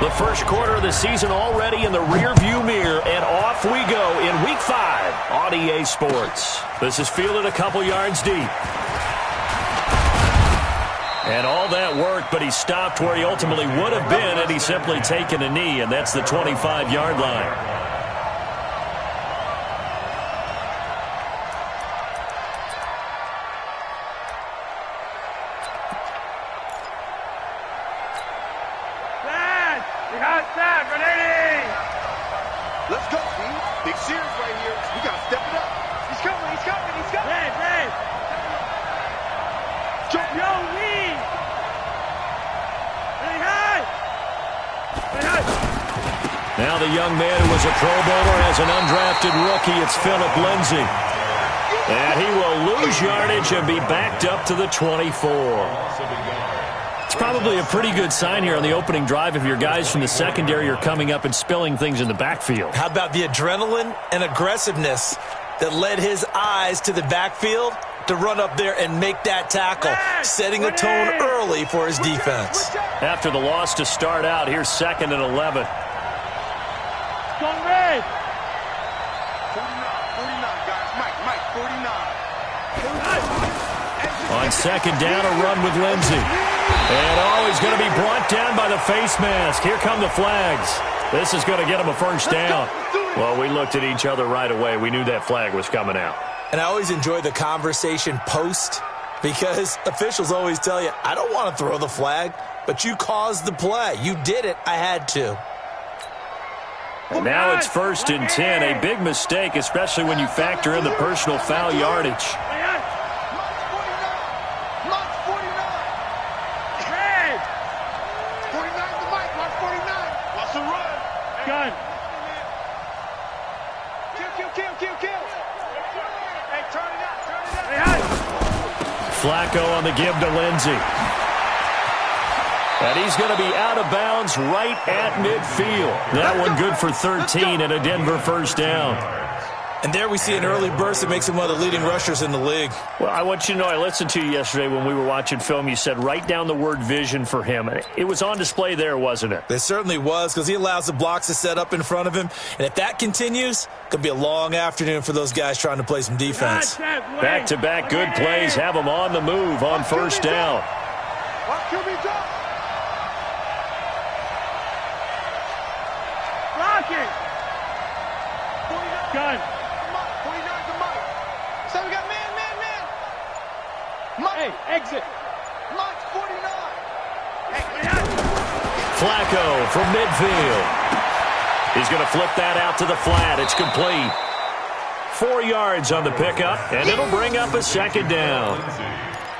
The first quarter of the season already in the rearview mirror, and off we go in Week 5 on EA Sports. This is fielded a couple yards deep. And all that work, but he stopped where he ultimately would have been had he simply taken a knee, and that's the 25-yard line. Let's go, Steve. Big series right here. We got to step it up. He's coming. He's coming. He's coming. Red. Jump. Yo, lead. Hey. Now the young man who was a Pro Bowler as an undrafted rookie, it's Phillip Lindsay. And he will lose yardage and be backed up to the 24. It's probably a pretty good sign here on the opening drive if your guys from the secondary are coming up and spilling things in the backfield. How about the adrenaline and aggressiveness that led his eyes to the backfield to run up there and make that tackle, setting a tone early for his defense. After the loss to start out, here's 2nd and 11. Going red. 49, guys. Mike, 49. On 2nd down, a run with Lindsay. And, he's going to be brought down by the face mask. Here come the flags. This is going to get him a first down. Well, we looked at each other right away. We knew that flag was coming out. And I always enjoy the conversation post because officials always tell you, I don't want to throw the flag, but you caused the play. You did it. I had to. And now it's 1st and 10. A big mistake, especially when you factor in the personal foul yardage. Flacco on the give to Lindsay. And he's going to be out of bounds right at midfield. That one good for 13 and a Denver first down. And there we see an early burst that makes him one of the leading rushers in the league. Well, I want you to know, I listened to you yesterday when we were watching film. You said write down the word vision for him. It was on display there, wasn't it? It certainly was, because he allows the blocks to set up in front of him. And if that continues, it could be a long afternoon for those guys trying to play some defense. Back-to-back good plays have them on the move on first down. Gun. 49 to Mike. So we got man. Mike. Hey, exit. Mike's 49. Flacco from midfield. He's going to flip that out to the flat. It's complete. 4 yards on the pickup, and it'll bring up a 2nd down.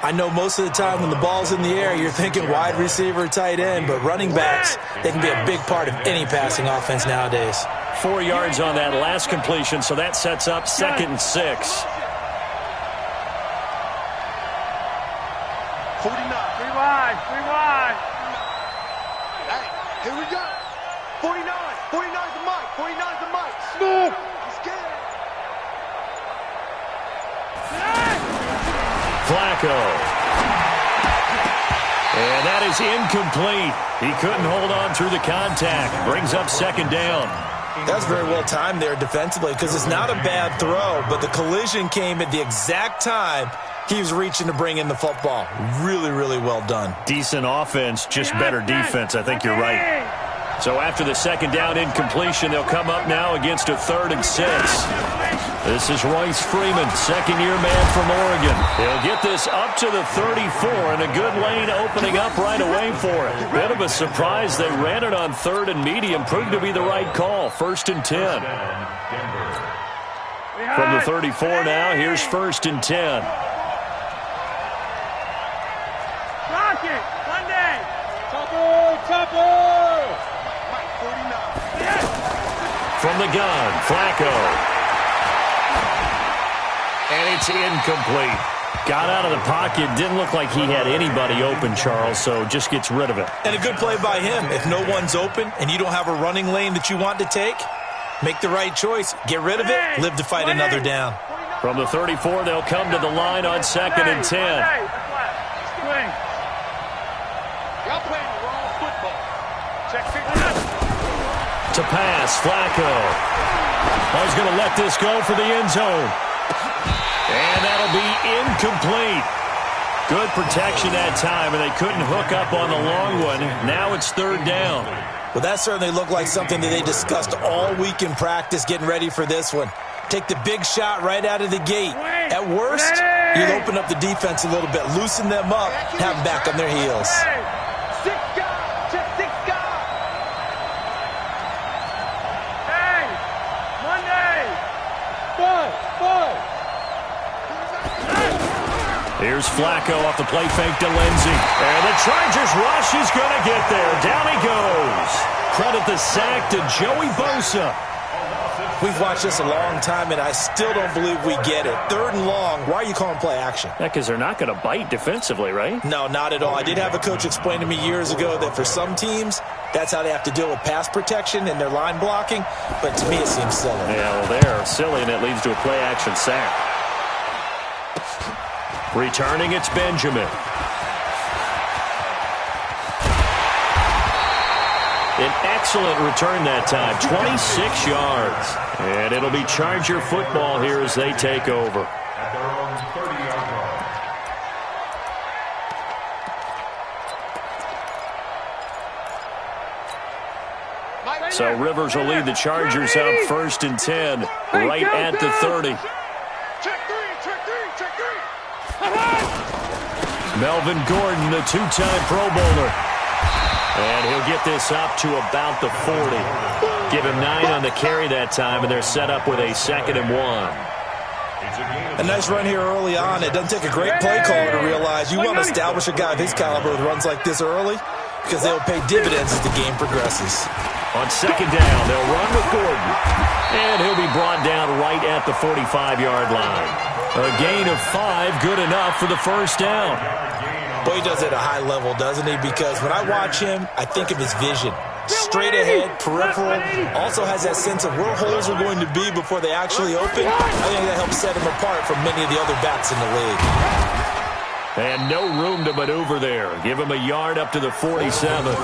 I know most of the time when the ball's in the air, you're thinking wide receiver, tight end, but running backs, they can be a big part of any passing offense nowadays. 4 yards on that last completion, so that sets up 2nd and 6. 49. 3 wide. Hey, here we go. 49. 49 to Mike. 49 to Mike. Smooth. He's scared. Flacco. And that is incomplete. He couldn't hold on through the contact. Brings up 2nd down. That's very well timed there defensively because it's not a bad throw, but the collision came at the exact time he was reaching to bring in the football. Really, really well done. Decent offense, just better defense. I think you're right. So after the 2nd down incompletion, they'll come up now against a 3rd and 6. This is Royce Freeman, second-year man from Oregon. He'll get this up to the 34, and a good lane opening up right away for it. Bit of a surprise. They ran it on 3rd and medium. Proved to be the right call. 1st and 10. From the 34 now, here's 1st and 10. From the gun, Flacco. And it's incomplete. Got out of the pocket. Didn't look like he had anybody open, Charles, so just gets rid of it. And a good play by him. If no one's open and you don't have a running lane that you want to take, make the right choice. Get rid of it. Live to fight another down. From the 34, they'll come to the line on 2nd and 10. Y'all playing the wrong football. Check 50. To pass, Flacco. Oh, he's going to let this go for the end zone. And that'll be incomplete. Good protection that time, and they couldn't hook up on the long one. Now it's third down. Well, that certainly looked like something that they discussed all week in practice getting ready for this one. Take the big shot right out of the gate. At worst, you'll open up the defense a little bit, loosen them up, have them back on their heels. Here's Flacco off the play fake to Lindsey. And the Chargers rush. He's going to get there. Down he goes. Credit the sack to Joey Bosa. We've watched this a long time, and I still don't believe we get it. Third and long. Why are you calling play action? Yeah, because they're not going to bite defensively, right? No, not at all. I did have a coach explain to me years ago that for some teams, that's how they have to deal with pass protection and their line blocking. But to me, it seems silly. Yeah, well, they're silly, and it leads to a play action sack. Returning, it's Benjamin. An excellent return that time, 26 yards. And it'll be Charger football here as they take over. At their own 30-yard line. So Rivers will lead the Chargers up 1st and 10, right at the 30. Melvin Gordon, the two-time Pro Bowler. And he'll get this up to about the 40. Give him 9 on the carry that time, and they're set up with a 2nd and 1. A nice run here early on. It doesn't take a great play caller to realize you want to establish a guy of his caliber with runs like this early because they'll pay dividends as the game progresses. On 2nd down, they'll run with Gordon. And he'll be brought down right at the 45-yard line. A gain of 5, good enough for the 1st down. Boy, he does it at a high level, doesn't he? Because when I watch him, I think of his vision. Straight ahead, peripheral, also has that sense of where holes are going to be before they actually open. I think that helps set him apart from many of the other backs in the league. And no room to maneuver there. Give him a yard up to the 47.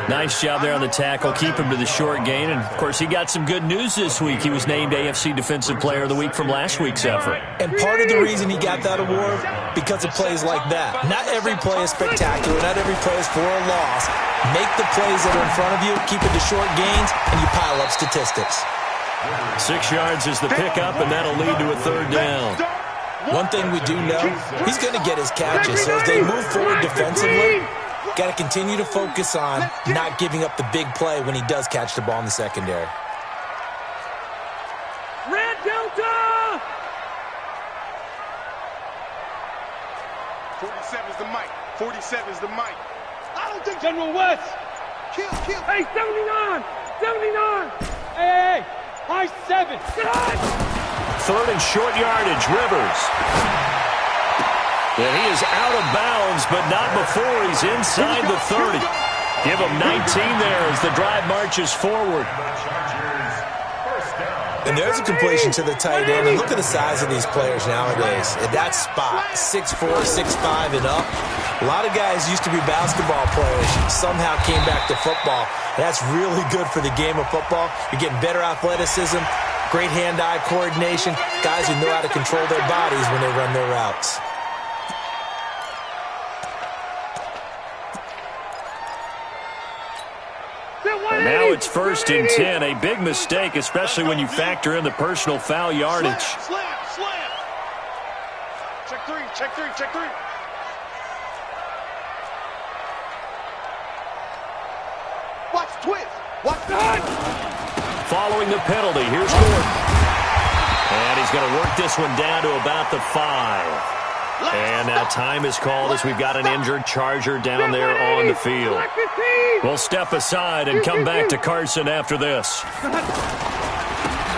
Nice job there on the tackle. Keep him to the short gain. And, of course, he got some good news this week. He was named AFC Defensive Player of the Week from last week's effort. And part of the reason he got that award, because of plays like that. Not every play is spectacular. Not every play is for a loss. Make the plays that are in front of you, keep it to short gains, and you pile up statistics. 6 yards is the pickup, and that'll lead to a 3rd down. One thing we do know, he's going to get his catches. So as they move forward defensively, got to continue to focus on not giving up the big play when he does catch the ball in the secondary. Red Delta! 47 is the mic. 47 is the mic. I don't think General West. Kill. Hey, 79! 79! Hey, I-7. Get on! 3rd and short yardage, Rivers. And he is out of bounds, but not before he's inside the 30. Give him 19 there as the drive marches forward. And there's a completion to the tight end. And look at the size of these players nowadays. At that spot, 6'4", 6'5", and up. A lot of guys used to be basketball players, somehow came back to football. That's really good for the game of football. You're getting better athleticism, great hand-eye coordination, guys who know how to control their bodies when they run their routes. And now it's 1st and 10. A big mistake, especially when you factor in the personal foul yardage. Slam. Check three. Watch twist. Watch that. Following the penalty, here's Gordon. And he's going to work this one down to about the 5. And now time is called as we've got an injured Charger down there on the field. We'll step aside and come back to Carson after this.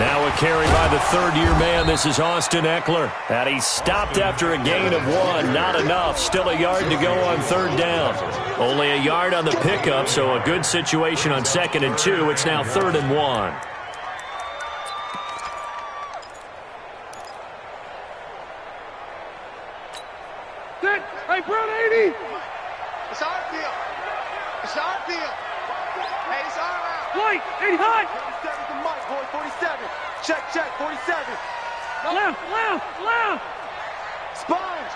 Now a carry by the 3rd-year man. This is Austin Eckler. And he stopped after a gain of 1. Not enough. Still a yard to go on 3rd down. Only a yard on the pickup, so a good situation on 2nd and 2. It's now 3rd and 1. Hey, Brown 80! It's our field. Hey, it's our out. White, 80 hot. 47 to Mike, boy, 47. Check, 47. Left. Sponge.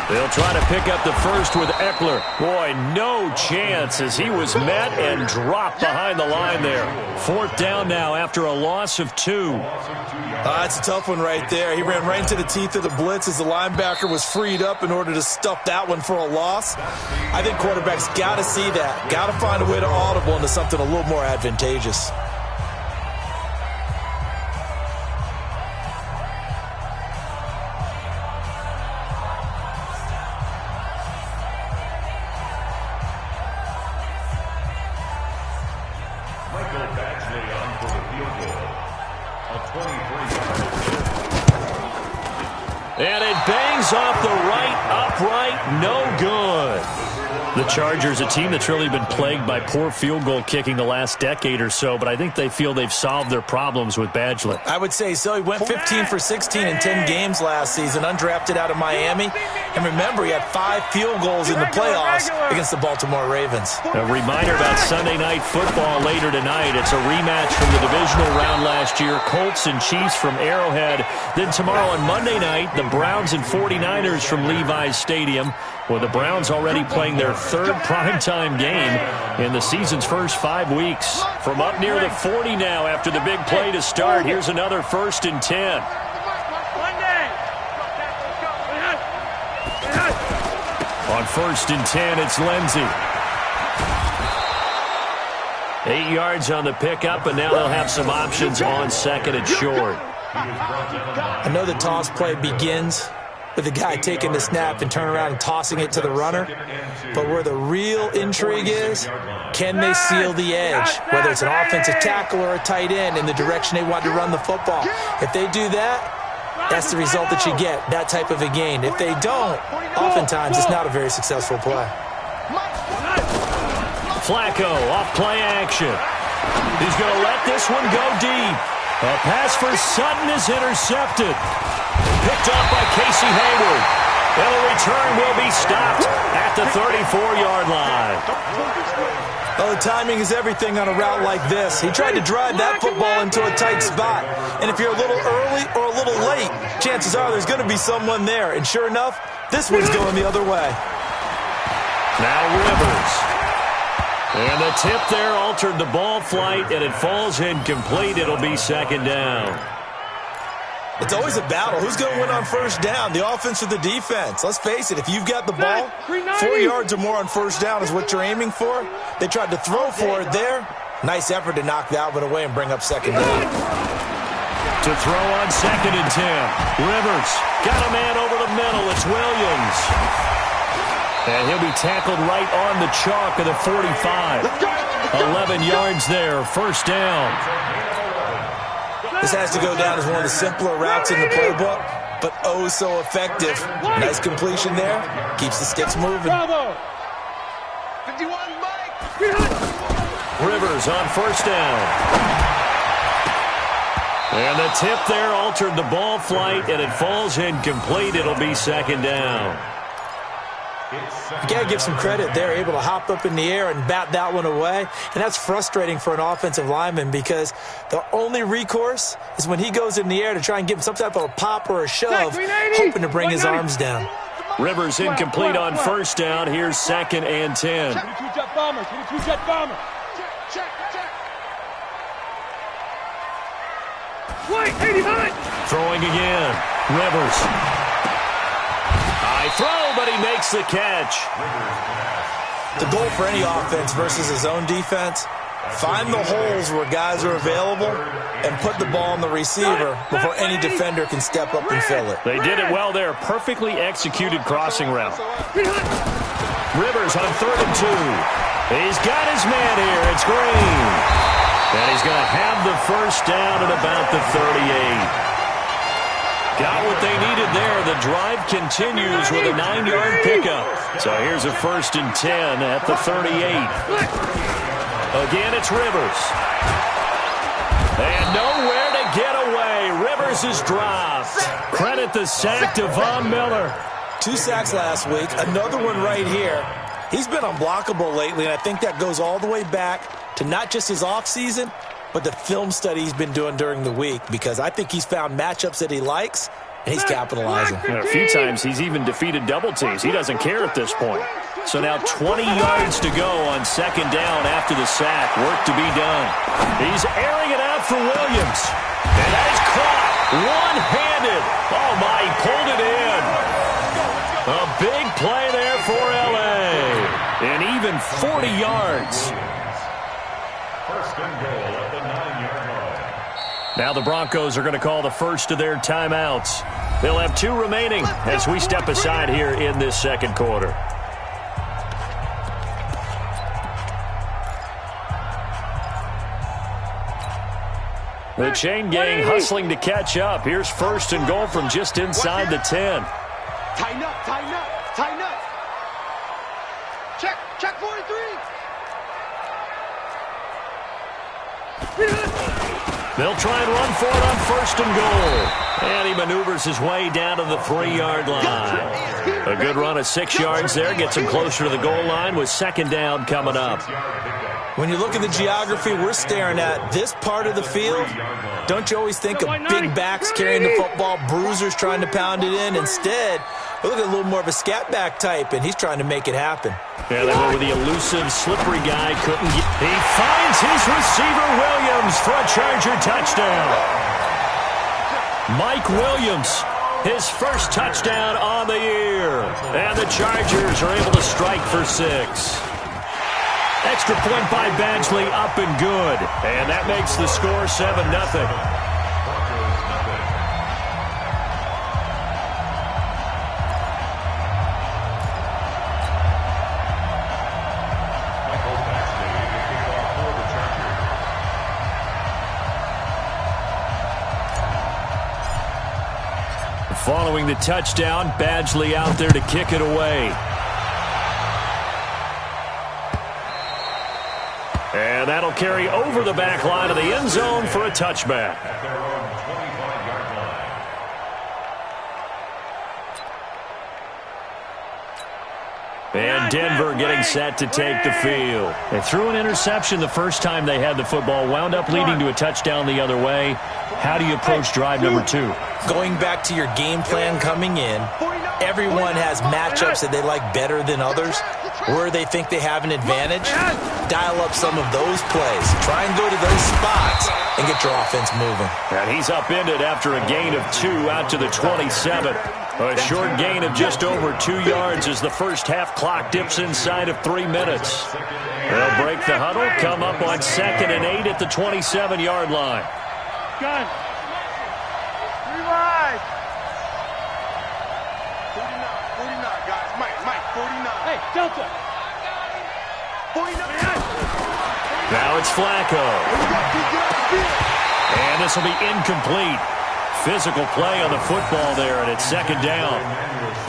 They'll try to pick up the first with Eckler. Boy, no chance as he was met and dropped behind the line there. 4th down now after a loss of 2. That's a tough one right there. He ran right into the teeth of the blitz as the linebacker was freed up in order to stuff that one for a loss. I think quarterbacks got to see that. Got to find a way to audible into something a little more advantageous. And it bangs off the right upright, no good. The Chargers, a team that's really been plagued by poor field goal kicking the last decade or so, but I think they feel they've solved their problems with Badgley. I would say so. He went 15 for 16 in 10 games last season, undrafted out of Miami. And remember, he had 5 field goals in the playoffs against the Baltimore Ravens. A reminder about Sunday Night Football later tonight. It's a rematch from the divisional round last year, Colts and Chiefs from Arrowhead. Then tomorrow on Monday night, the Browns and 49ers from Levi's Stadium, with the Browns already playing their 3rd primetime game in the season's first 5 weeks. From up near the 40 now after the big play to start, here's another 1st and 10. On 1st and 10, it's Lindsey. 8 yards on the pickup, and now they'll have some options on 2nd and short. I know the toss play begins with the guy taking the snap and turn around and tossing it to the runner. But where the real intrigue is, can they seal the edge? Whether it's an offensive tackle or a tight end in the direction they want to run the football. If they do that, that's the result that you get, that type of a gain. If they don't, oftentimes it's not a very successful play. Flacco off play action. He's going to let this one go deep. A pass for Sutton is intercepted. Picked off by Casey Hayward. And the return will be stopped at the 34-yard line. Well, the timing is everything on a route like this. He tried to drive that football into a tight spot. And if you're a little early or a little late, chances are there's going to be someone there. And sure enough, this one's going the other way. Now Rivers. And the tip there altered the ball flight, and it falls incomplete. It'll be 2nd down. It's always a battle. Who's going to win on 1st down, the offense or the defense? Let's face it, if you've got the ball, 4 yards or more on 1st down is what you're aiming for. They tried to throw for it there. Nice effort to knock that one away and bring up 2nd down. To throw on 2nd and 10. Rivers got a man over the middle. It's Williams. And he'll be tackled right on the chalk of the 45. 11 yards there, 1st down. This has to go down as one of the simpler routes in the playbook, but oh so effective. Nice completion there. Keeps the sticks moving. 51 Mike. Rivers on 1st down. And the tip there altered the ball flight, and it falls incomplete. It'll be 2nd down. You got to give some credit. They're able to hop up in the air and bat that one away. And that's frustrating for an offensive lineman because the only recourse is when he goes in the air to try and give some type of a pop or a shove, hoping to bring his arms down. Rivers incomplete on 1st down. Here's 2nd and 10. 22 jet bomber, 22 jet bomber. Check. White, 80 hot. Throwing again. Rivers. High throw, but he makes the catch. The goal for any offense versus his own defense, find the holes where guys are available and put the ball on the receiver before any defender can step up and fill it. They did it well there. Perfectly executed crossing route. Rivers on 3rd and 2. He's got his man here. It's Green. And he's going to have the 1st down at about the 38. Got what they needed there. The drive continues with a 9-yard pickup. So here's a 1st and 10 at the 38. Again, it's Rivers. And nowhere to get away. Rivers is dropped. Credit the sack to Von Miller. 2 sacks last week, another one right here. He's been unblockable lately, and I think that goes all the way back to not just his offseason, but the film study he's been doing during the week, because I think he's found matchups that he likes, and he's capitalizing. A few times he's even defeated double teams. He doesn't care at this point. So now 20 yards to go on second down after the sack. Work to be done. He's airing it out for Williams. And that is caught one-handed. Oh, my, he pulled it in. A big play there for L.A. And even 40 yards. First and goal at the 9-yard line. Now the Broncos are going to call the first of their timeouts. They'll have 2 remaining as we step aside here in this second quarter. The chain gang hustling to catch up. Here's first and goal from just inside the 10. Tighten up, tighten up, tighten up. Check 43. They'll try and run for it on first and goal. And he maneuvers his way down to the 3-yard line. A good run of 6 yards there. Gets him closer to the goal line with second down coming up. When you look at the geography we're staring at, this part of the field, don't you always think of big backs carrying the football, bruisers trying to pound it in? Instead, we look at a little more of a scat back type, and he's trying to make it happen. Yeah, they went with the elusive, slippery guy. Couldn't get. He finds his receiver, Williams, for a Charger touchdown. Mike Williams, his first touchdown on the year. And the Chargers are able to strike for 6. Extra point by Badgley, up and good. And that makes the score 7-0. Following the touchdown, Badgley out there to kick it away. And that'll carry over the back line of the end zone for a touchback. At their own 25-yard line. And Denver getting set to take the field. They threw an interception the first time they had the football, wound up leading to a touchdown the other way. How do you approach drive number 2? Going back to your game plan coming in, everyone has matchups that they like better than others, where they think they have an advantage. Dial up some of those plays. Try and go to those spots and get your offense moving. And he's upended after a gain of 2 out to the 27. A short gain of just over 2 yards as the first half clock dips inside of 3 minutes. They'll break the huddle, come up on 2nd and 8 at the 27-yard line. Gun. 49, guys. Mike, 49. Hey, Delta. 49. Now it's Flacco. And this will be incomplete. Physical play on the football there, and it's second down.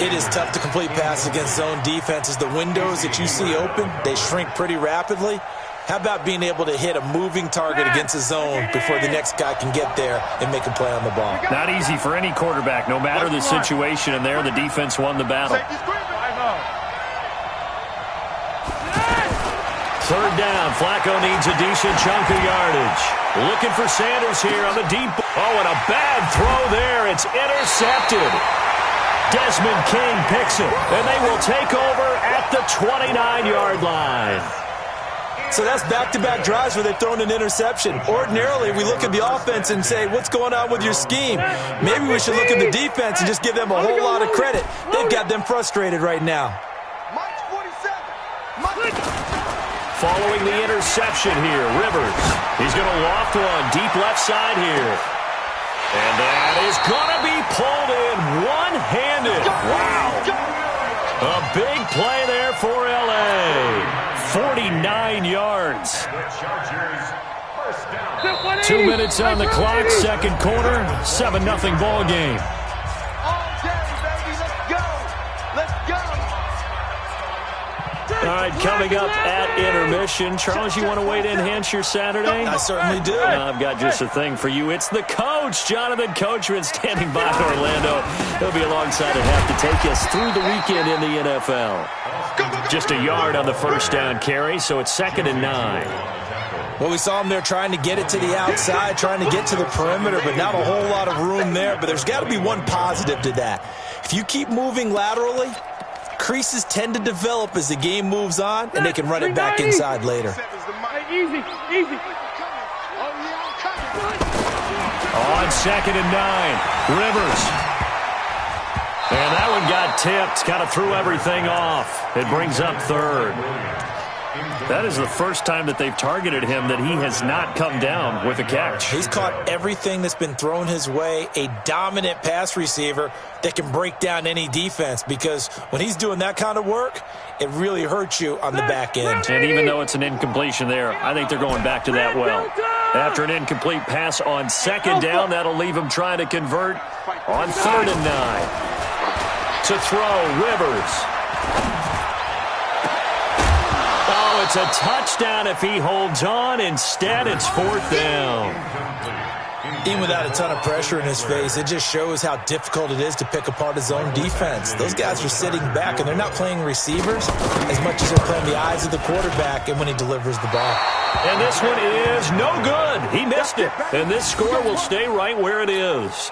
It is tough to complete passes against zone defenses. The windows that you see open, they shrink pretty rapidly. How about being able to hit a moving target against a zone before the next guy can get there and make a play on the ball? Not easy for any quarterback, no matter the situation, and there the defense won the battle. Third down, Flacco needs a decent chunk of yardage. Looking for Sanders here on the deep. Oh, and a bad throw there. It's intercepted. Desmond King picks it, and they will take over at the 29-yard line. So that's back-to-back drives where they've thrown an interception. Ordinarily, we look at the offense and say, what's going on with your scheme? Maybe we should look at the defense and just give them a whole lot of credit. They've got them frustrated right now. Mike's 47. Following the interception here, Rivers. He's going to loft one deep left side here. And that is going to be pulled in one-handed. Wow. A big play there for L.A. 49 yards. 2 minutes on the clock, second quarter, 7-0 ball game. All day, baby. Let's go. Let's go. All right, coming up at intermission. Charles, you want to wait to enhance your Saturday? I certainly do. I've got just a thing for you. It's the coach, Jonathan Coachman, standing by in Orlando. He'll be alongside at half to take us through the weekend in the NFL. Just a yard on the first down carry, so it's 2nd and 9. Well, we saw him there trying to get it to the outside, trying to get to the perimeter, but not a whole lot of room there. But there's got to be one positive to that. If you keep moving laterally, creases tend to develop as the game moves on, and they can run it back inside later. Easy. On 2nd and 9, Rivers. And that one got tipped, kind of threw everything off. It brings up 3rd. That is the first time that they've targeted him that he has not come down with a catch. He's caught everything that's been thrown his way, a dominant pass receiver that can break down any defense, because when he's doing that kind of work, it really hurts you on the back end. And even though it's an incompletion there, I think they're going back to that well. After an incomplete pass on 2nd down, that'll leave him trying to convert on 3rd and 9. To throw, Rivers. Oh, it's a touchdown if he holds on. Instead, it's 4th down. Even without a ton of pressure in his face, it just shows how difficult it is to pick apart his own defense. Those guys are sitting back, and they're not playing receivers as much as they're playing the eyes of the quarterback and when he delivers the ball. And this one is no good. He missed it. And this score will stay right where it is.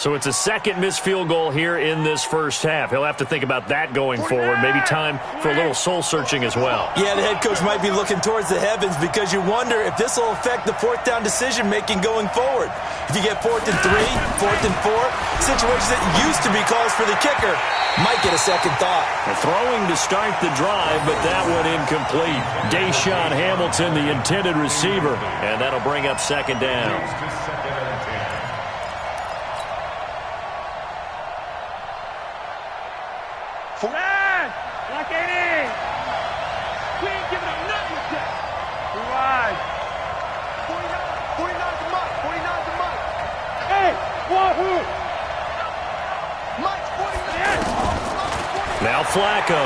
So it's a 2nd missed field goal here in this first half. He'll have to think about that going forward. Maybe time for a little soul-searching as well. Yeah, the head coach might be looking towards the heavens, because you wonder if this will affect the 4th down decision-making going forward. If you get 4th and 3, 4th and 4, situations that used to be calls for the kicker might get a second thought. Throwing to start the drive, but that one incomplete. Deshaun Hamilton, the intended receiver, and that'll bring up 2nd down. Lock it in. We ain't giving up nothing yet. Too wide. 49 to Mike. 49 to Mike. Hey, wahoo. Mike's 49. Now Flacco.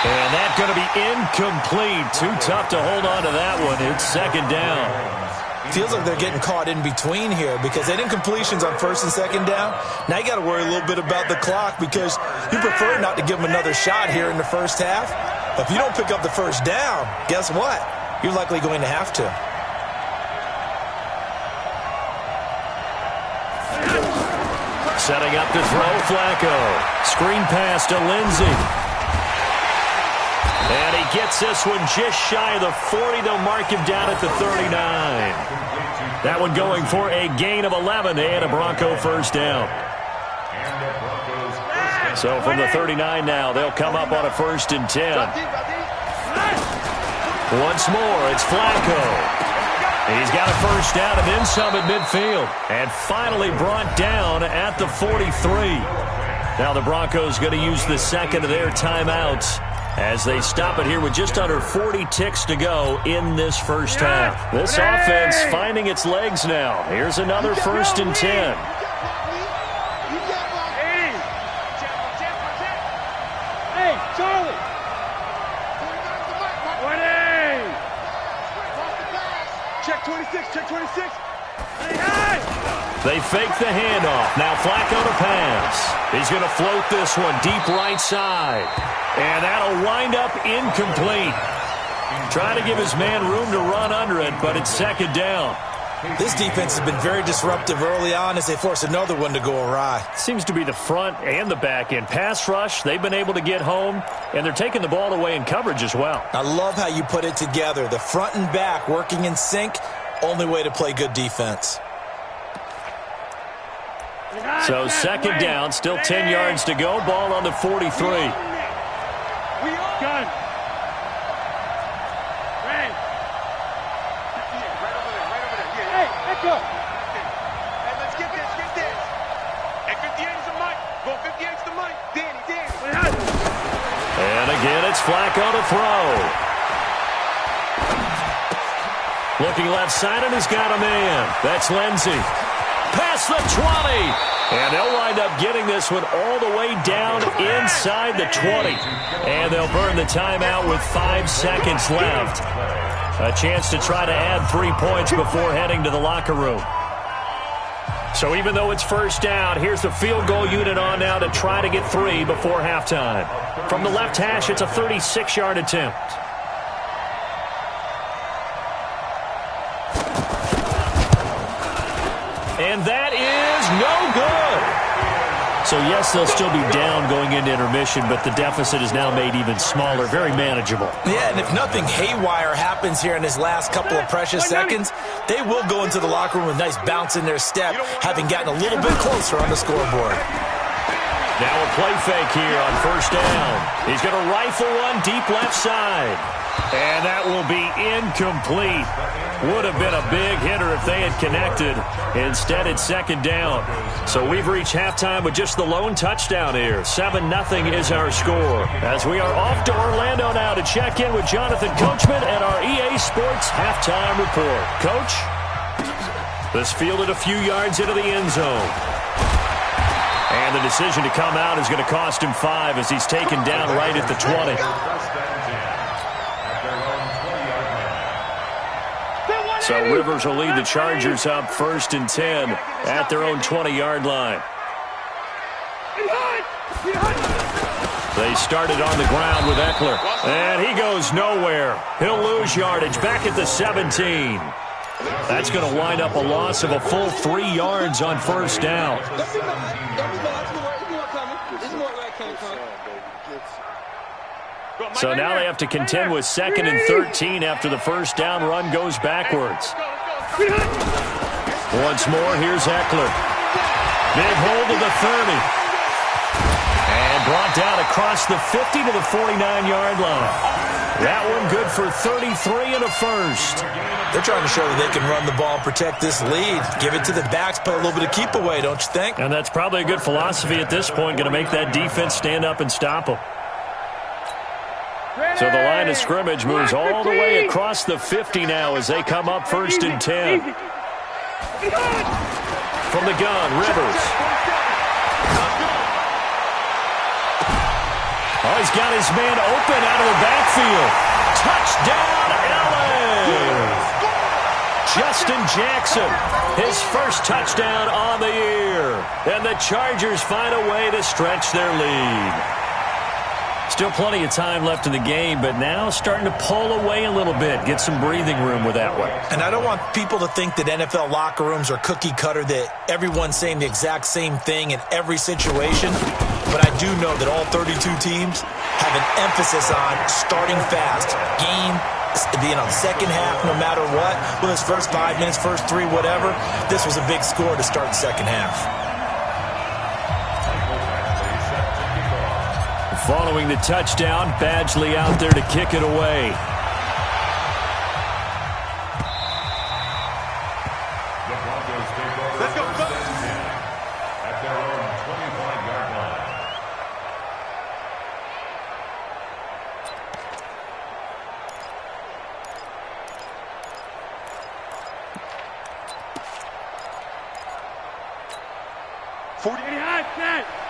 And that's going to be incomplete. Too tough to hold on to that one. It's 2nd down. Feels like they're getting caught in between here, because they had incompletions on 1st and 2nd down. Now you got to worry a little bit about the clock, because you prefer not to give them another shot here in the first half. But if you don't pick up the 1st down, guess what? You're likely going to have to. Setting up to throw, Flacco. Screen pass to Lindsey. And he gets this one just shy of the 40. They'll mark him down at the 39. That one going for a gain of 11 and a Bronco 1st down. So from the 39 now, they'll come up on a 1st and 10. Once more, it's Flacco. He's got a 1st down and then some at midfield. And finally brought down at the 43. Now the Broncos going to use the 2nd of their timeouts as they stop it here with just under 40 ticks to go in this first half. This offense finding its legs now. Here's another 1st and 10. Hey, Charlie. 20. Check 26, check 26. Hey. They fake the handoff. Now Flacco to pass. He's going to float this one deep right side. And that'll wind up incomplete. Trying to give his man room to run under it, but it's 2nd down. This defense has been very disruptive early on as they force another one to go awry. Seems to be the front and the back end. Pass rush, they've been able to get home, and they're taking the ball away in coverage as well. I love how you put it together. The front and back working in sync, only way to play good defense. So 2nd down, still 10 yards to go. Ball on the 43. We all got it. Right. Right over there. Hey, let's go. Hey, let's get this. Hey, 58 is the mic. Go 58 is the mic. Danny. And again, it's Flacco to throw. Looking left side, and he's got a man. That's Lindsey. Past the 20. And they'll wind up getting this one all the way down inside the 20. And they'll burn the timeout with 5 seconds left. A chance to try to add 3 points before heading to the locker room. So even though it's first down, here's the field goal unit on now to try to get 3 before halftime. From the left hash, it's a 36-yard attempt. And that is no good. So, yes, they'll still be down going into intermission, but the deficit is now made even smaller, very manageable. Yeah, and if nothing haywire happens here in his last couple of precious seconds, they will go into the locker room with a nice bounce in their step, having gotten a little bit closer on the scoreboard. Now a play fake here on first down. He's going to rifle one deep left side. And that will be incomplete. Would have been a big hitter if they had connected. Instead, it's second down. So we've reached halftime with just the lone touchdown here. 7-0 is our score. As we are off to Orlando now to check in with Jonathan Coachman at our EA Sports Halftime Report. Coach, this fielded a few yards into the end zone. And the decision to come out is going to cost him 5 as he's taken down right at the 20. So Rivers will lead the Chargers up 1st and 10 at their own 20-yard line. They started on the ground with Eckler, and he goes nowhere. He'll lose yardage back at the 17. That's going to wind up a loss of a full 3 yards on first down. So now they have to contend with 2nd and 13 after the first down run goes backwards. Once more, here's Eckler. Big hold of the 30. And brought down across the 50 to the 49-yard line. That one good for 33 and a first. They're trying to show that they can run the ball, protect this lead. Give it to the backs, play a little bit of keep away, don't you think? And that's probably a good philosophy at this point, going to make that defense stand up and stop them. So the line of scrimmage moves all the way across the 50 now as they come up 1st and 10. From the gun, Rivers. Oh, he's got his man open out of the backfield. Touchdown, LA! Justin Jackson, his first touchdown on the year. And the Chargers find a way to stretch their lead. Still plenty of time left in the game, but now starting to pull away a little bit, get some breathing room with that one. And I don't want people to think that NFL locker rooms are cookie cutter, that everyone's saying the exact same thing in every situation. But I do know that all 32 teams have an emphasis on starting fast. Game, second half, no matter what. Whether it's first 5 minutes, first 3, whatever. This was a big score to start the second half. Following the touchdown, Badgley out there to kick it away. Let's go. At their own 25-yard line.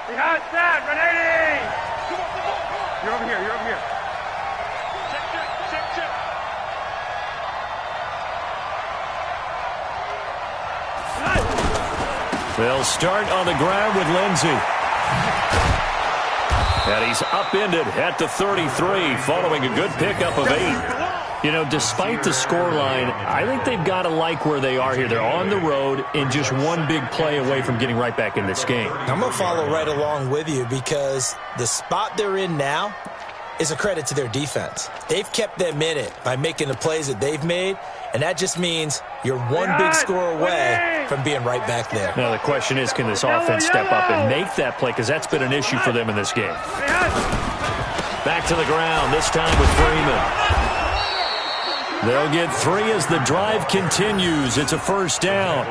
Behind set, 180. You're over here, you're over here. Check. They'll start on the ground with Lindsey. And he's upended at the 33 following a good pickup of 8. You know, despite the scoreline, I think they've got to like where they are here. They're on the road and just one big play away from getting right back in this game. I'm going to follow right along with you because the spot they're in now is a credit to their defense. They've kept them in it by making the plays that they've made, and that just means you're one big score away from being right back there. Now the question is, can this offense step up and make that play? Because that's been an issue for them in this game. Back to the ground, this time with Freeman. They'll get 3 as the drive continues. It's a first down.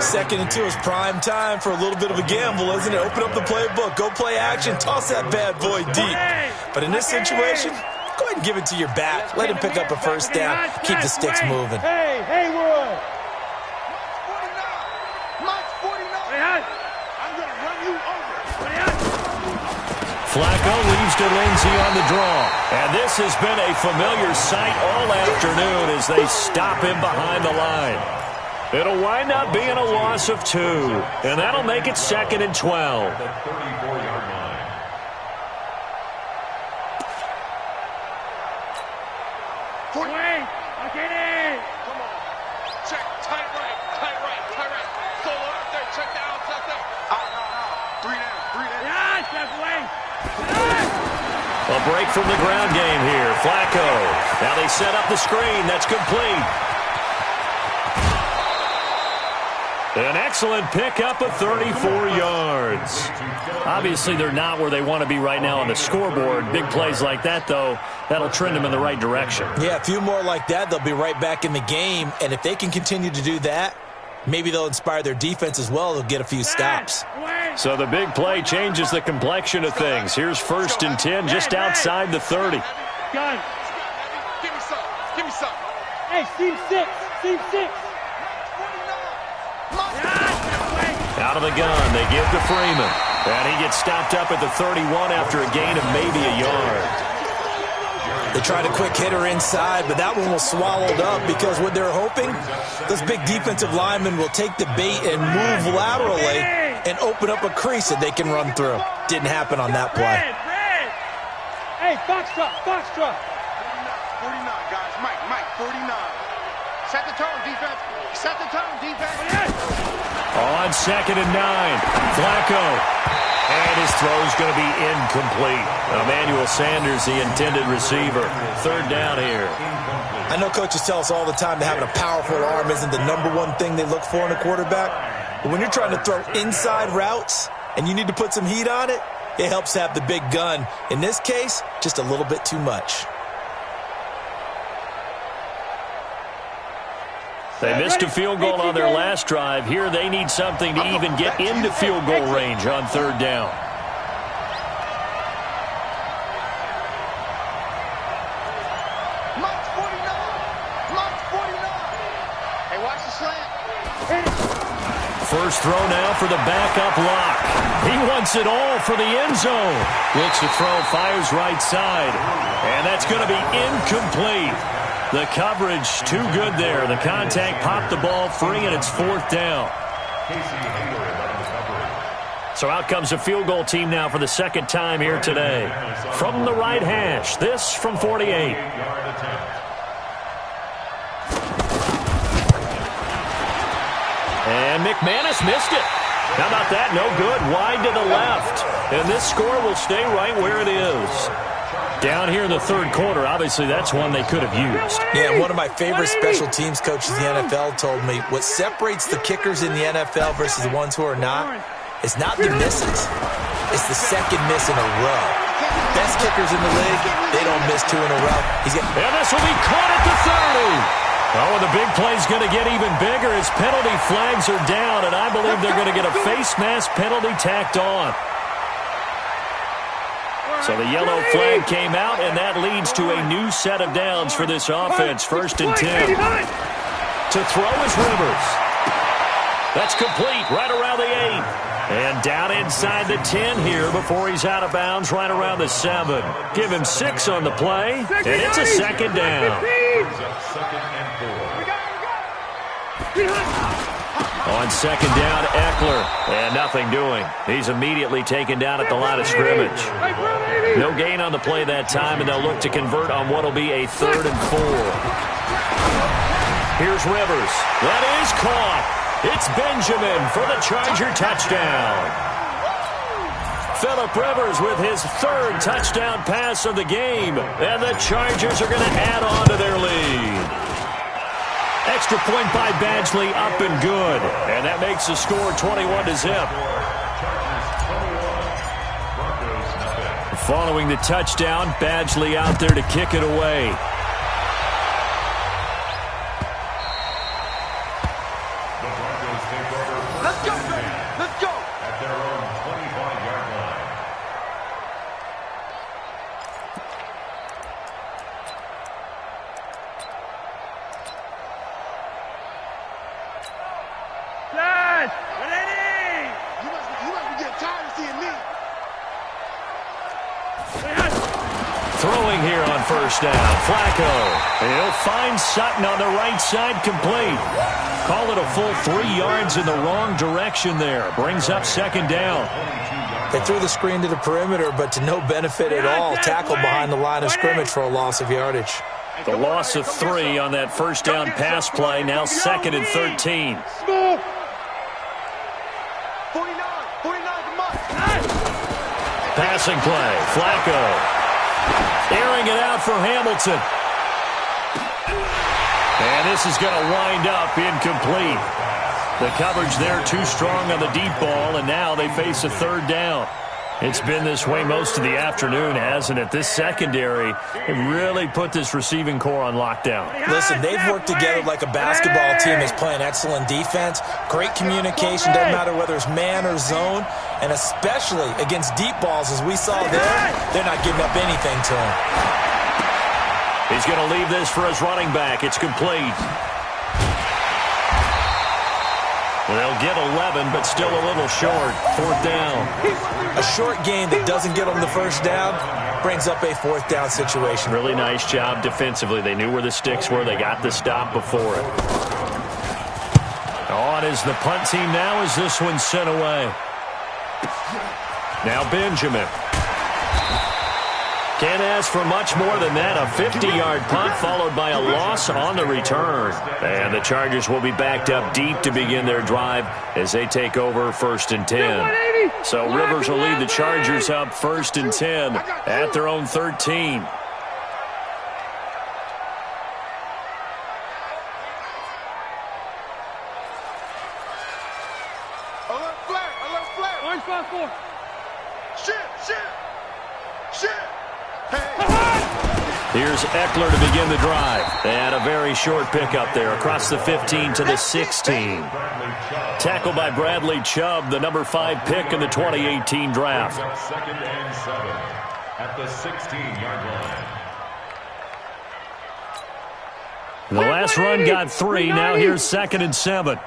2nd and 2 is prime time for a little bit of a gamble, isn't it? Open up the playbook, go play action, toss that bad boy deep. But in this situation, go ahead and give it to your back. Let him pick up a first down. Keep the sticks moving. Hey, Haywood. Mike 49. Hey, I'm going to Flacco leaves to Lindsay on the draw. And this has been a familiar sight all afternoon as they stop him behind the line. It'll wind up being a loss of 2, and that'll make it 2nd and 12. The 34-yard line. Get in! Come on. Check. Tight right. Solo out there. Check the outside there. No. 3 down. Yes, that's way! A break from the ground game here. Flacco. Now they set up the screen. That's complete. An excellent pickup of 34 yards. Obviously, they're not where they want to be right now on the scoreboard. Big plays like that, though, that'll trend them in the right direction. Yeah, a few more like that, they'll be right back in the game. And if they can continue to do that, maybe they'll inspire their defense as well. They'll get a few stops. So the big play changes the complexion of things. Here's 1st and 10 just outside the 30. Gun. Give me some. Hey, Team 6. Out of the gun, they give to Freeman. And he gets stopped up at the 31 after a gain of maybe a yard. They tried a quick hitter inside, but that one was swallowed up because what they're hoping, those big defensive linemen will take the bait and move laterally and open up a crease that they can run through. Didn't happen on that play. Red. Hey, Foxtrot. 49, guys. Mike, 49. Set the tone, defense. On 2nd and 9, Flacco. And his throw's going to be incomplete. Emmanuel Sanders, the intended receiver. 3rd down here. I know coaches tell us all the time that having a powerful arm isn't the #1 thing they look for in a quarterback. But when you're trying to throw inside routes and you need to put some heat on it, it helps to have the big gun. In this case, just a little bit too much. They missed a field goal on their last drive. Here they need something to even get into field goal range on 3rd down. Mike's 49. Hey, watch the slant. First throw now for the backup lock. He wants it all for the end zone. Looks to throw, fires right side. And that's going to be incomplete. The coverage too good there. The contact popped the ball free, and it's 4th down. So out comes a field goal team now for the 2nd time here today. From the right hash, this from 48. And McManus missed it. How about that? No good. Wide to the left. And this score will stay right where it is. Down here in the 3rd quarter, obviously that's one they could have used. Yeah, one of my favorite special teams coaches in the NFL told me what separates the kickers in the NFL versus the ones who are not is not the misses. It's the 2nd miss in a row. Best kickers in the league, they don't miss 2 in a row. And this will be caught at the 30. Oh, and the big play's going to get even bigger as penalty flags are down, and I believe they're going to get a face mask penalty tacked on. So the yellow flag came out, and that leads to a new set of downs for this offense. 1st and 10. To throw is Rivers. That's complete right around the 8. And down inside the 10 here before he's out of bounds right around the 7. Give him 6 on the play, and it's a 2nd down. On 2nd down, Eckler, and nothing doing. He's immediately taken down at the line of scrimmage. No gain on the play that time, and they'll look to convert on what will be a 3rd and 4. Here's Rivers. That is caught. It's Benjamin for the Charger touchdown. Phillip Rivers with his 3rd touchdown pass of the game, and the Chargers are going to add on to their lead. Extra point by Badgley, up and good. And that makes the score 21-0. Following the touchdown, Badgley out there to kick it away. Let's go, baby. Let's go. At their own 25-yard line. Flash! Ready! You must be getting tired of seeing me. Throwing here on first down. Flacco. And he'll find Sutton on the right side, complete. Call it a full 3 yards in the wrong direction there. Brings up second down. They threw the screen to the perimeter, but to no benefit at all. Tackled behind the line of scrimmage for a loss of yardage. The loss of 3 on that first down pass play. Now 2nd and 13. Passing play. Flacco. Airing it out for Hamilton. And this is going to wind up incomplete. The coverage there too strong on the deep ball, and now they face a 3rd down. It's been this way most of the afternoon, hasn't it? This secondary, it really put this receiving core on lockdown. Listen, they've worked together like a basketball team is playing excellent defense. Great communication, doesn't matter whether it's man or zone, and especially against deep balls, as we saw there, they're not giving up anything to him. He's going to leave this for his running back. It's complete. They'll get 11, but still a little short. 4th down. A short gain that doesn't get them the first down brings up a 4th down situation. Really nice job defensively. They knew where the sticks were. They got the stop before it. On is the punt team now as this one's sent away. Now Benjamin. Can't ask for much more than that. A 50-yard punt followed by a loss on the return. And the Chargers will be backed up deep to begin their drive as they take over 1st and 10. So Rivers will lead the Chargers up 1st and 10 at their own 13. Alert flag, alert flag. Orange 5-4. Shit. Here's Eckler to begin the drive. And a very short pickup there across the 15 to the 16. Tackled by Bradley Chubb, the number 5 pick in the 2018 draft. 2nd and 7 at the 16-yard line. The last run got 3. Now here's 2nd and 7.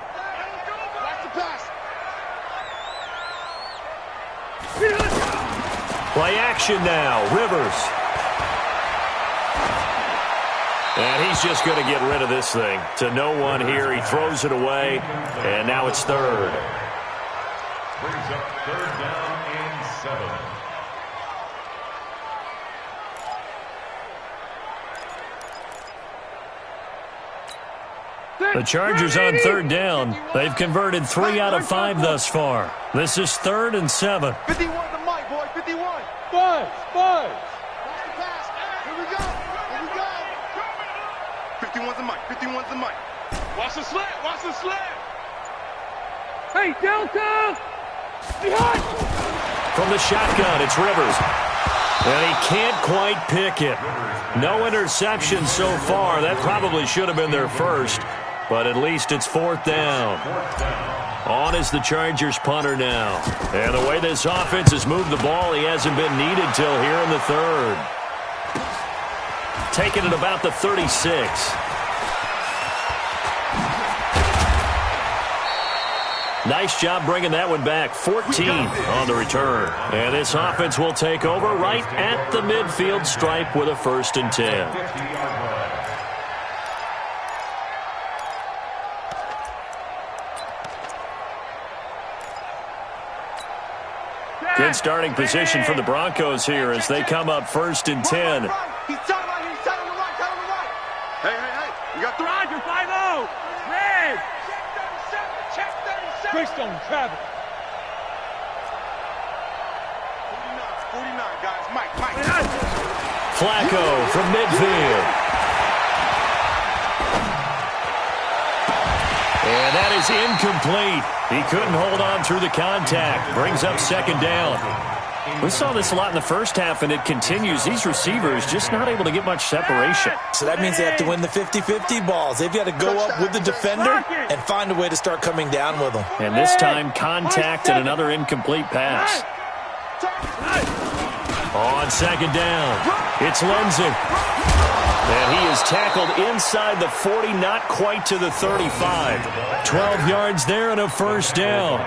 Play action now. Rivers. And he's just going to get rid of this thing. To no one here. He throws it away. And now it's 3rd. Brings up 3rd down and 7. The Chargers on 3rd down. They've converted 3 out of 5 thus far. This is 3rd and 7. 51 the mic, boy. 51. 5. Here we go. 51's the mic. 51's the mic. Watch the slant. Hey, Delta! Behind! From the shotgun, it's Rivers. And he can't quite pick it. No interception so far. That probably should have been their first. But at least it's 4th down. On is the Chargers punter now. And the way this offense has moved the ball, he hasn't been needed till here in the 3rd. Taking it about the 36. Nice job bringing that one back. 14 on the return. And this offense will take over right at the midfield stripe with a 1st and 10. Good starting position for the Broncos here as they come up 1st and 10. He's tight on the right. Hey. You got 3. Roger, 5-0. Red. Check 37. Greystone, travel. 49, guys. Mike. Flacco from midfield. And that is incomplete. He couldn't hold on through the contact. Brings up 2nd down. We saw this a lot in the first half, and it continues. These receivers just not able to get much separation. So that means they have to win the 50-50 balls. They've got to go up with the defender and find a way to start coming down with them. And this time, contact and another incomplete pass. On 2nd down, it's Lindsey. And he is tackled inside the 40, not quite to the 35. 12 yards there and a first down.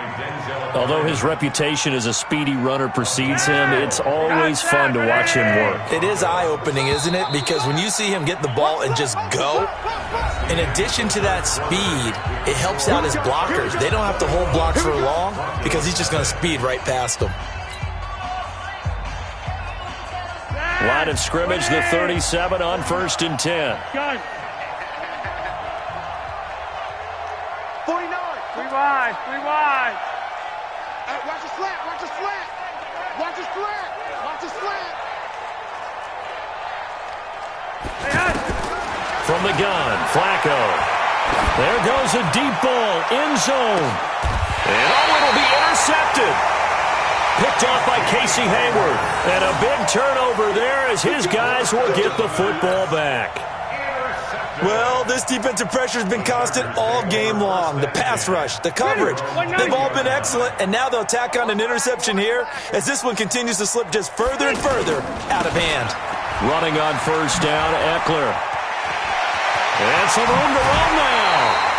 Although his reputation as a speedy runner precedes him, it's always fun to watch him work. It is eye-opening, isn't it? Because when you see him get the ball and just go, in addition to that speed, it helps out his blockers. They don't have to hold blocks for long because he's just going to speed right past them. Line of scrimmage, the 37 on 1st and 10. 49. 3 wide. 3 wide. Hey, watch the slant. Watch the slant. Watch the slant. Watch the slant. From the gun, Flacco. There goes a deep ball, end zone. And it'll be intercepted. Picked off by Casey Hayward. And a big turnover there as his guys will get the football back. Well, this defensive pressure has been constant all game long. The pass rush, the coverage, they've all been excellent, and now they'll tack on an interception here as this one continues to slip just further and further out of hand. Running on first down, Eckler. And some room to run now.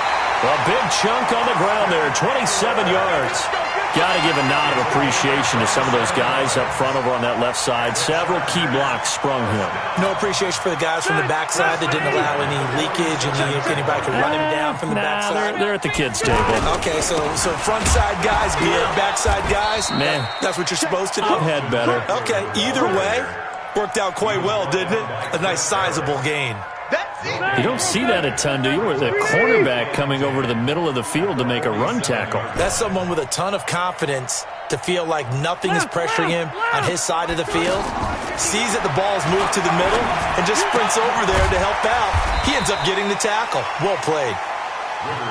A big chunk on the ground there, 27 yards. Got to give a nod of appreciation to some of those guys up front over on that left side. Several key blocks sprung him. No appreciation for the guys from the backside that didn't allow any leakage and anybody could run him down from the backside. They're at the kids' table. Okay, so front side guys, backside guys. Man, that's what you're supposed to do. I've had better. Okay, either way, worked out quite well, didn't it? A nice sizable gain. You don't see that a ton, do you? Or the cornerback coming over to the middle of the field to make a run tackle. That's someone with a ton of confidence to feel like nothing is pressuring him on his side of the field. Sees that the ball's moved to the middle and just sprints over there to help out. He ends up getting the tackle. Well played.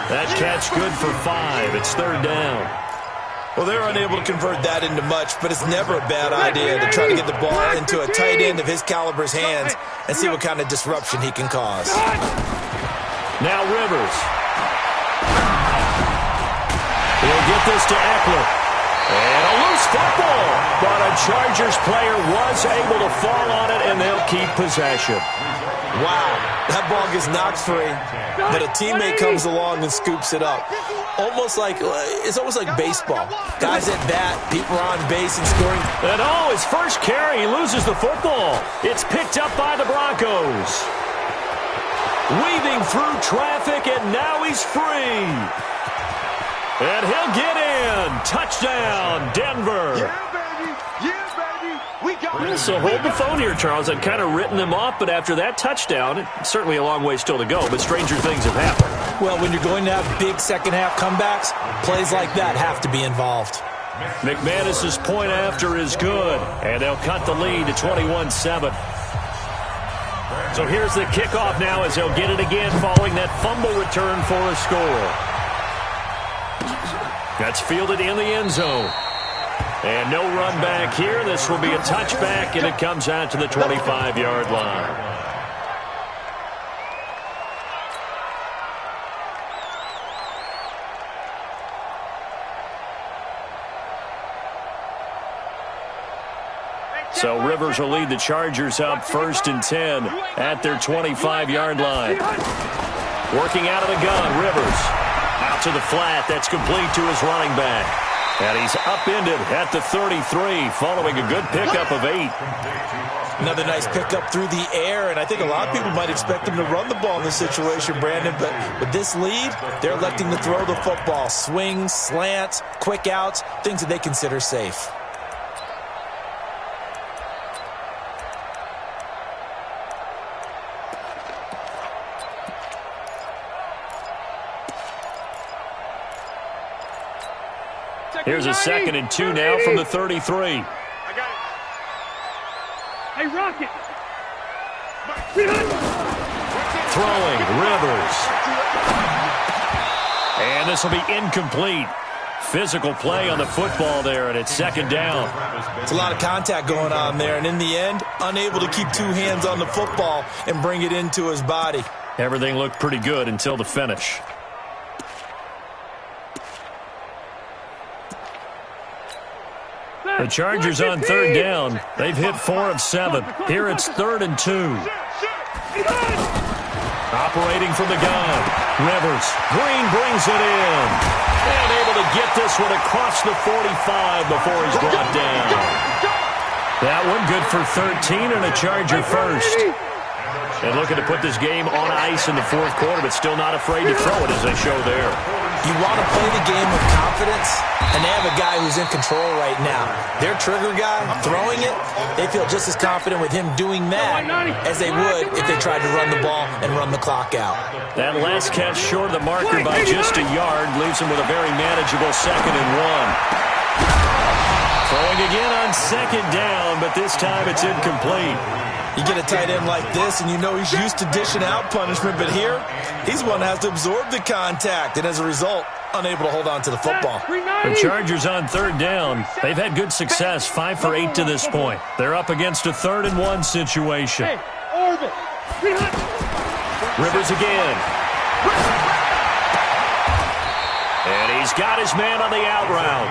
That catch good for 5. It's 3rd down. Well, they're unable to convert that into much, but it's never a bad idea to try to get the ball into a tight end of his caliber's hands and see what kind of disruption he can cause. Now Rivers. He'll get this to Eckler. And a loose football. But a Chargers player was able to fall on it, and they'll keep possession. Wow, that ball gets knocked free, but a teammate comes along and scoops it up. It's almost like baseball. Guys at bat, people are on base and scoring. And his first carry, he loses the football. It's picked up by the Broncos. Weaving through traffic, and now he's free. And he'll get in. Touchdown, Denver. Yeah, baby. Yeah, baby. We got it. So hold the phone here, Charles. I'd kind of written them off, but after that touchdown, it's certainly a long way still to go, but stranger things have happened. Well, when you're going to have big second-half comebacks, plays like that have to be involved. McManus's point after is good, and they'll cut the lead to 21-7. So here's the kickoff now as they'll get it again following that fumble return for a score. That's fielded in the end zone. And no run back here. This will be a touchback, and it comes out to the 25-yard line. So Rivers will lead the Chargers up 1st and 10 at their 25-yard line. Working out of the gun, Rivers. Out to the flat. That's complete to his running back. And he's upended at the 33 following a good pickup of 8. Another nice pickup through the air, and I think a lot of people might expect him to run the ball in this situation, Brandon, but with this lead, they're electing to throw the football. Swings, slants, quick outs, things that they consider safe. Here's a 2nd and 2 now from the 33. I got it. Hey, Rocket. Throwing, Rivers. And this will be incomplete. Physical play on the football there, and it's 2nd down. It's a lot of contact going on there, and in the end, unable to keep 2 hands on the football and bring it into his body. Everything looked pretty good until the finish. The Chargers on 3rd down. They've hit 4 of 7. Here it's 3rd and 2. Operating from the gun. Rivers. Green brings it in. And able to get this one across the 45 before he's brought down. That one good for 13 and a Charger first. And looking to put this game on ice in the fourth quarter, but still not afraid to throw it as they show there. You want to play the game with confidence, and they have a guy who's in control right now. Their trigger guy, throwing it, they feel just as confident with him doing that as they would if they tried to run the ball and run the clock out. That last catch short of the marker by just a yard leaves him with a very manageable 2nd and 1. Throwing again on 2nd down, but this time it's incomplete. You get a tight end like this, and you know he's used to dishing out punishment, but here, he's one that has to absorb the contact, and as a result, unable to hold on to the football. The Chargers on 3rd down. They've had good success, 5 for 8 to this point. They're up against a 3rd and 1 situation. Rivers again. And he's got his man on the out route.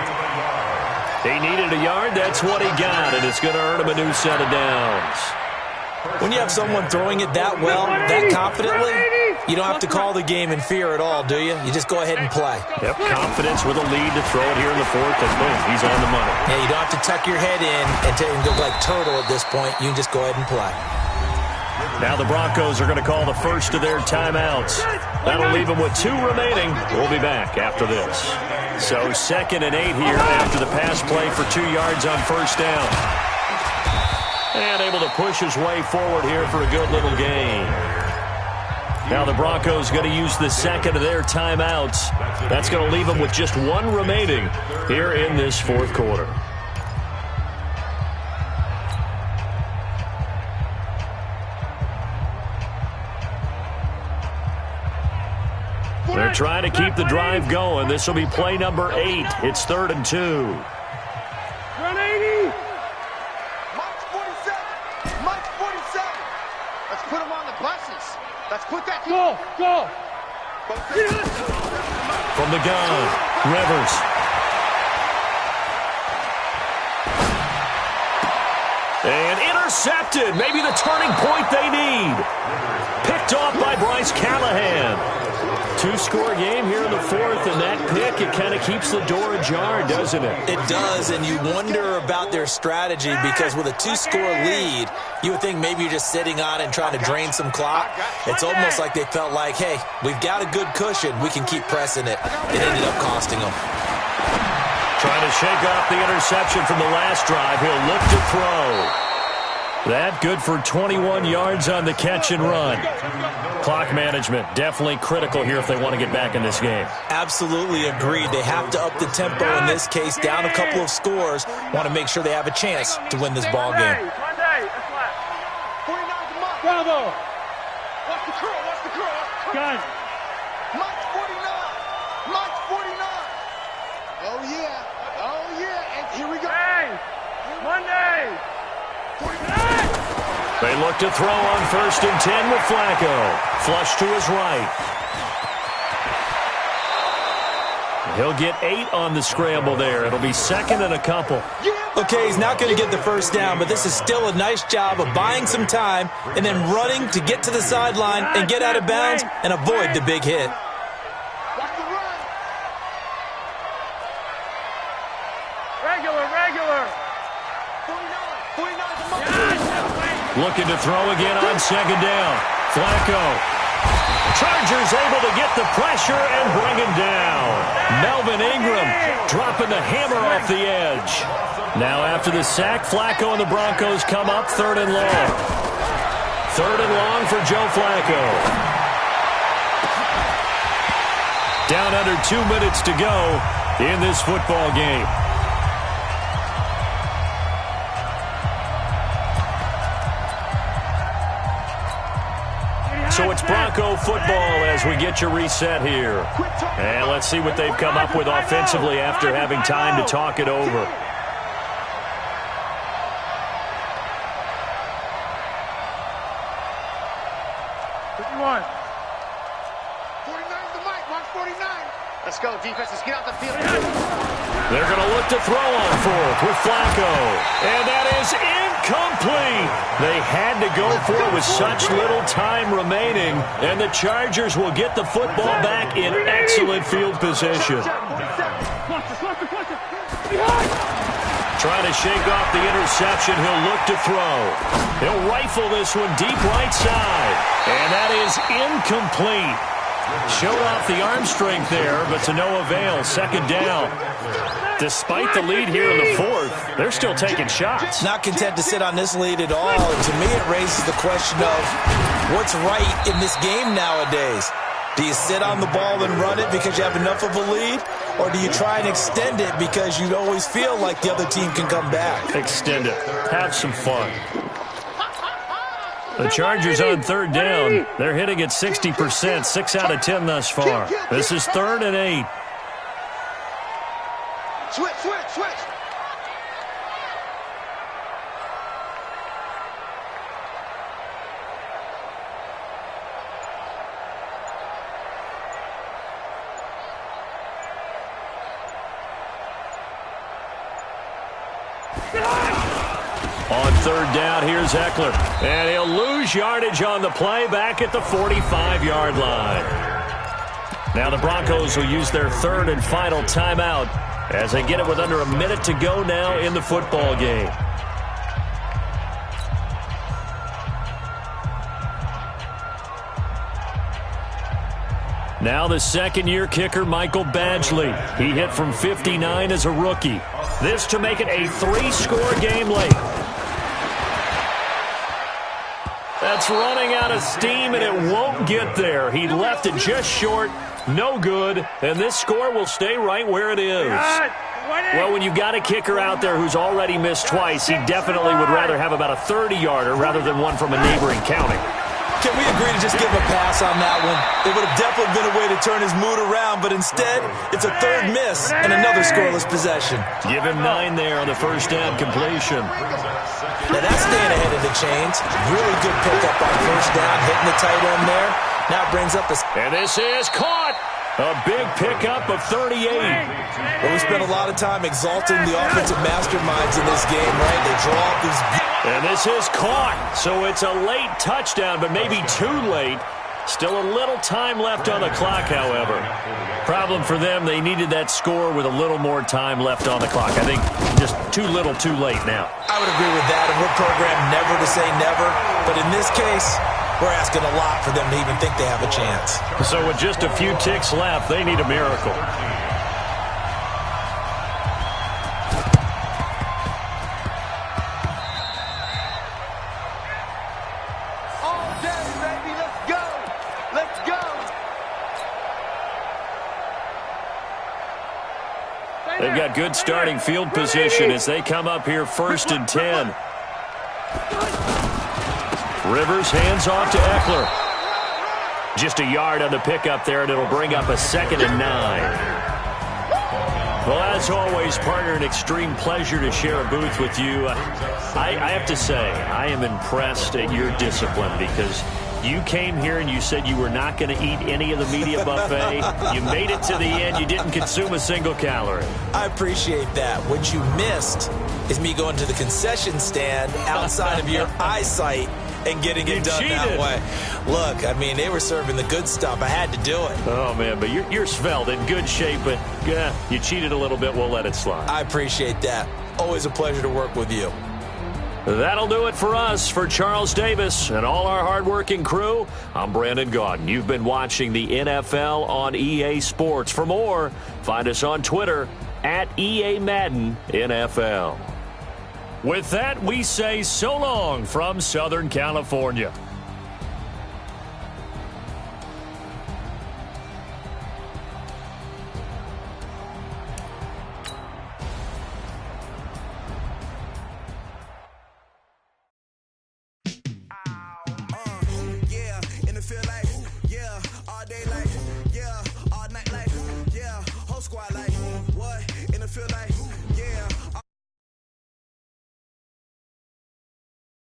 He needed a yard. That's what he got, and it's going to earn him a new set of downs. When you have someone throwing it that well, that confidently, you don't have to call the game in fear at all, do you? You just go ahead and play. Yep, confidence with a lead to throw it here in the 4th, and boom, he's on the money. Yeah, you don't have to tuck your head in and look like turtle at this point. You can just go ahead and play. Now the Broncos are going to call the first of their timeouts. That'll leave them with 2 remaining. We'll be back after this. So 2nd and 8 here after the pass play for 2 yards on 1st down. And able to push his way forward here for a good little gain. Now the Broncos going to use the 2nd of their timeouts. That's going to leave them with just 1 remaining here in this 4th quarter. They're trying to keep the drive going. This will be play number 8. It's 3rd and 2. Run 80. Mike's 47. Mike's 47. Let's put him on the buses. Let's put that. Go. From the gun, Rivers. And intercepted. Maybe the turning point they need. Picked off by Bryce Callahan. 2-score game here in the 4th, and that pick, it kind of keeps the door ajar, doesn't it? It does, and you wonder about their strategy because with a 2-score lead, you would think maybe you're just sitting on it and trying to drain some clock. It's almost like they felt like, hey, we've got a good cushion. We can keep pressing it. It ended up costing them. Trying to shake off the interception from the last drive. He'll look to throw. That good for 21 yards on the catch and run. Clock management definitely critical here if they want to get back in this game. Absolutely agreed. They have to up the tempo in this case, down a couple of scores. Want to make sure they have a chance to win this ball game. Bravo. Watch the curl. Watch the curl. Guys. Mike's 49. Mike's 49. Oh, yeah. Oh, yeah. And here we go. Hey. Monday. They look to throw on 1st and 10 with Flacco. Flush to his right. He'll get 8 on the scramble there. It'll be 2nd and a couple. Okay, he's not going to get the first down, but this is still a nice job of buying some time and then running to get to the sideline and get out of bounds and avoid the big hit. Watch the run. Regular. 49 the money. Looking to throw again on 2nd down. Flacco. Chargers able to get the pressure and bring him down. Melvin Ingram dropping the hammer off the edge. Now after the sack, Flacco and the Broncos come up 3rd and long. 3rd and long for Joe Flacco. Down under 2 minutes to go in this football game. So it's Bronco football as we get your reset here. And let's see what they've come up with offensively after having time to talk it over. Let's go, defense. Let's get out the field. They're going to look to throw on fourth with Flacco. And that is incomplete. They had to go for it with such little time remaining. And the Chargers will get the football back in excellent field position. Trying to shake off the interception. He'll look to throw. He'll rifle this one deep right side. And that is incomplete. Showed off the arm strength there, but to no avail. Second down. Despite the lead here in the fourth, they're still taking shots. Not content to sit on this lead at all. And to me, it raises the question of what's right in this game nowadays. Do you sit on the ball and run it because you have enough of a lead? Or do you try and extend it because you always feel like the other team can come back? Extend it. Have some fun. The Chargers on third down. They're hitting at 60%, 6 out of 10 thus far. This is 3rd and 8. Switch. On third down, here's Eckler. And he'll lose yardage on the play back at the 45-yard line. Now the Broncos will use their third and final timeout as they get it with under a minute to go now in the football game. Now the second-year kicker, Michael Badgley. He hit from 59 as a rookie. This to make it a 3-score game late. That's running out of steam, and it won't get there. He left it just short. No good. And this score will stay right where it is. Well, when you've got a kicker out there who's already missed twice, he definitely would rather have about a 30-yarder rather than one from a neighboring county. Can we agree to just give him a pass on that one? It would have definitely been a way to turn his mood around, but instead, it's a third miss and another scoreless possession. Give him 9 there on the first down completion. Now that's staying ahead of the chains. Really good pickup on first down, hitting the tight end there. Now it brings up the... And this is caught. A big pickup of 38. Well, we spent a lot of time exalting the offensive masterminds in this game, right? They draw up these... And this is caught. So it's a late touchdown, but maybe too late. Still a little time left on the clock, however. Problem for them, they needed that score with a little more time left on the clock. I think just too little, too late now. I would agree with that, and we're programmed never to say never. But in this case, we're asking a lot for them to even think they have a chance. So with just a few ticks left, they need a miracle. They've got good starting field position as they come up here 1st and 10. Rivers hands off to Eckler. Just a yard on the pickup there, and it'll bring up a 2nd and 9. Well, as always, partner, an extreme pleasure to share a booth with you. I have to say, I am impressed at your discipline because you came here and you said you were not going to eat any of the media buffet. You made it to the end. You didn't consume a single calorie. I appreciate that. What you missed is me going to the concession stand outside of your eyesight and getting it done that way. Look, I mean, they were serving the good stuff. I had to do it. Oh, man, but you're svelte, in good shape, but you cheated a little bit. We'll let it slide. I appreciate that. Always a pleasure to work with you. That'll do it for us. For Charles Davis and all our hardworking crew, I'm Brandon Gaudin. You've been watching the NFL on EA Sports. For more, find us on Twitter at EA Madden NFL. With that, we say so long from Southern California. Squad like, what? In the field like, yeah.